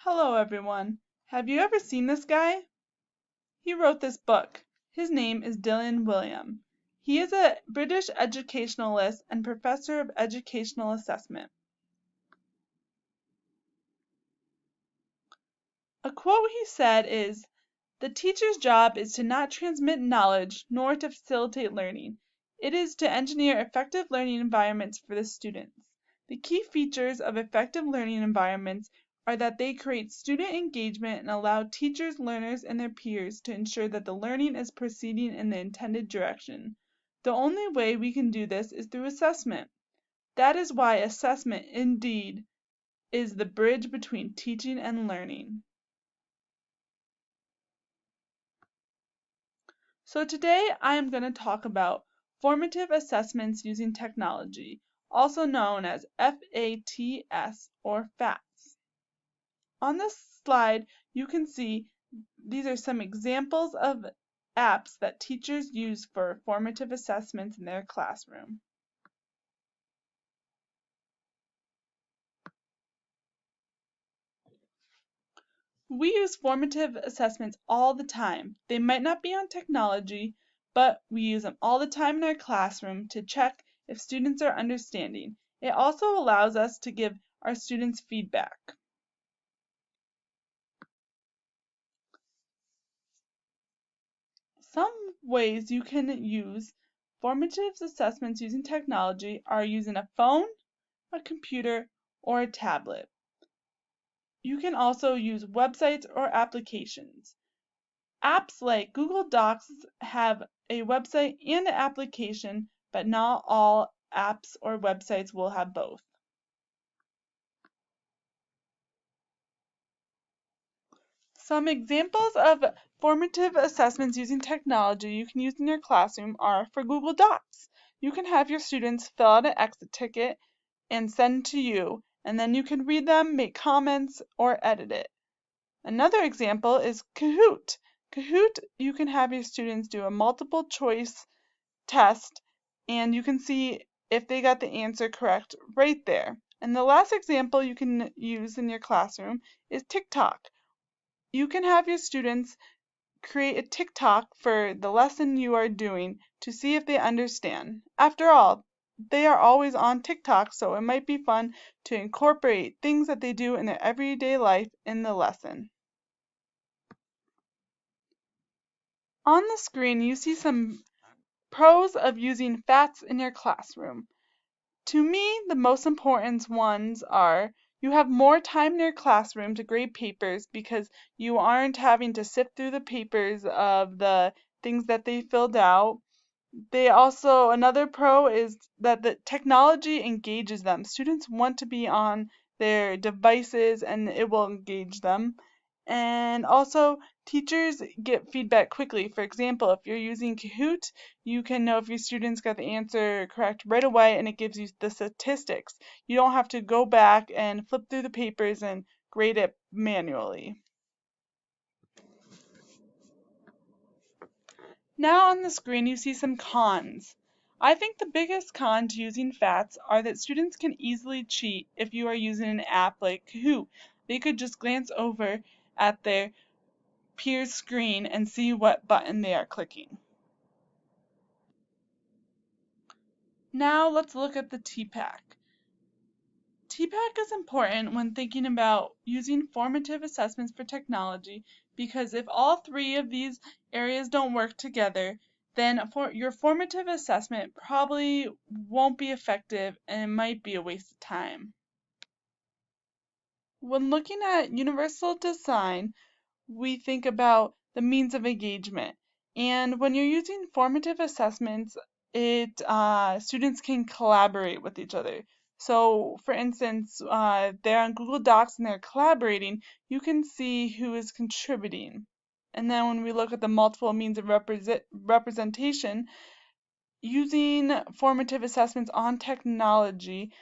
Hello, everyone. Have you ever seen this guy? He wrote this book. His name is Dylan Wiliam. He is a British educationalist and professor of educational assessment. A quote he said is, "The teacher's job is to not transmit knowledge nor to facilitate learning. It is to engineer effective learning environments for the students. The key features of effective learning environments are that they create student engagement and allow teachers, learners, and their peers to ensure that the learning is proceeding in the intended direction. The only way we can do this is through assessment. That is why assessment, indeed, is the bridge between teaching and learning." So today I am going to talk about formative assessments using technology, also known as FATS or FATS. On this slide, you can see these are some examples of apps that teachers use for formative assessments in their classroom. We use formative assessments all the time. They might not be on technology, but we use them all the time in our classroom to check if students are understanding. It also allows us to give our students feedback. Some ways you can use formative assessments using technology are using a phone, a computer, or a tablet. You can also use websites or applications. Apps like Google Docs have a website and an application, but not all apps or websites will have both. Some examples of formative assessments using technology you can use in your classroom are for Google Docs. You can have your students fill out an exit ticket and send to you, and then you can read them, make comments, or edit it. Another example is Kahoot. Kahoot, you can have your students do a multiple choice test and you can see if they got the answer correct right there. And the last example you can use in your classroom is TikTok. You can have your students create a TikTok for the lesson you are doing to see if they understand. After all, they are always on TikTok, so it might be fun to incorporate things that they do in their everyday life in the lesson. On the screen, you see some pros of using FATS in your classroom. To me, the most important ones are you have more time in your classroom to grade papers because you aren't having to sift through the papers of the things that they filled out. Another pro is that the technology engages them. Students want to be on their devices and it will engage them. And also, teachers get feedback quickly. For example, if you're using Kahoot, you can know if your students got the answer correct right away and it gives you the statistics. You don't have to go back and flip through the papers and grade it manually. Now on the screen you see some cons. I think the biggest con to using FATS are that students can easily cheat if you are using an app like Kahoot. They could just glance over at their peer's screen and see what button they are clicking. Now let's look at the TPAC. TPAC is important when thinking about using formative assessments for technology because if all three of these areas don't work together, then your formative assessment probably won't be effective and it might be a waste of time. When looking at universal design, we think about the means of engagement. And when you're using formative assessments, students can collaborate with each other. So, for instance, they're on Google Docs and they're collaborating, you can see who is contributing. And then when we look at the multiple means of representation, using formative assessments on technology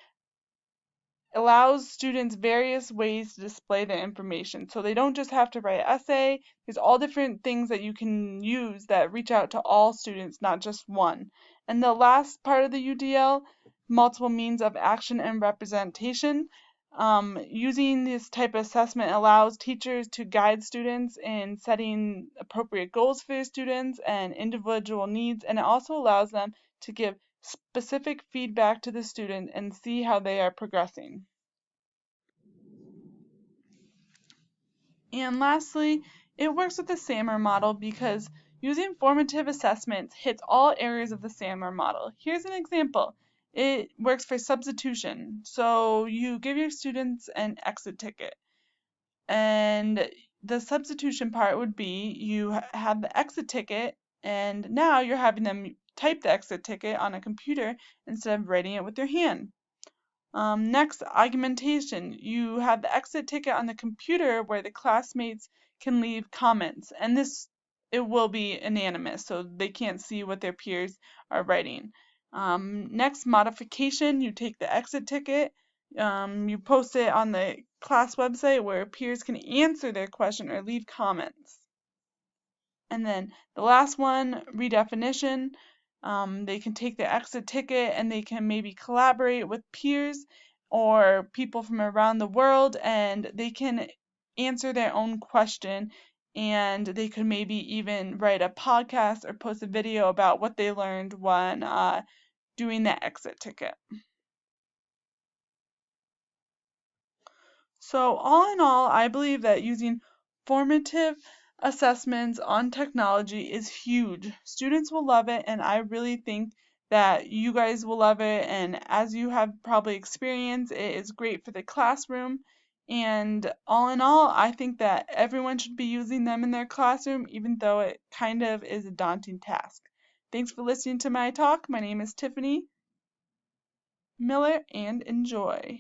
allows students various ways to display their information. So they don't just have to write an essay. There's all different things that you can use that reach out to all students, not just one. And the last part of the UDL, multiple means of action and representation, Using this type of assessment allows teachers to guide students in setting appropriate goals for their students and individual needs, and it also allows them to give specific feedback to the student and see how they are progressing. And lastly, it works with the SAMR model because using formative assessments hits all areas of the SAMR model. Here's an example. It works for substitution. So you give your students an exit ticket, and the substitution part would be you have the exit ticket, and now you're having them type the exit ticket on a computer instead of writing it with their hand. Next, augmentation. You have the exit ticket on the computer where the classmates can leave comments, and it will be anonymous, so they can't see what their peers are writing. Next, modification. You take the exit ticket, you post it on the class website where peers can answer their question or leave comments. And then the last one, redefinition. They can take the exit ticket and they can maybe collaborate with peers or people from around the world, and they can answer their own question, and they could maybe even write a podcast or post a video about what they learned when doing the exit ticket. So all in all, I believe that using formative assessments on technology is huge. Students will love it, and I really think that you guys will love it. And as you have probably experienced, it is great for the classroom. And all in all, I think that everyone should be using them in their classroom, even though it kind of is a daunting task. Thanks for listening to my talk. My name is Tiffany Miller, and enjoy.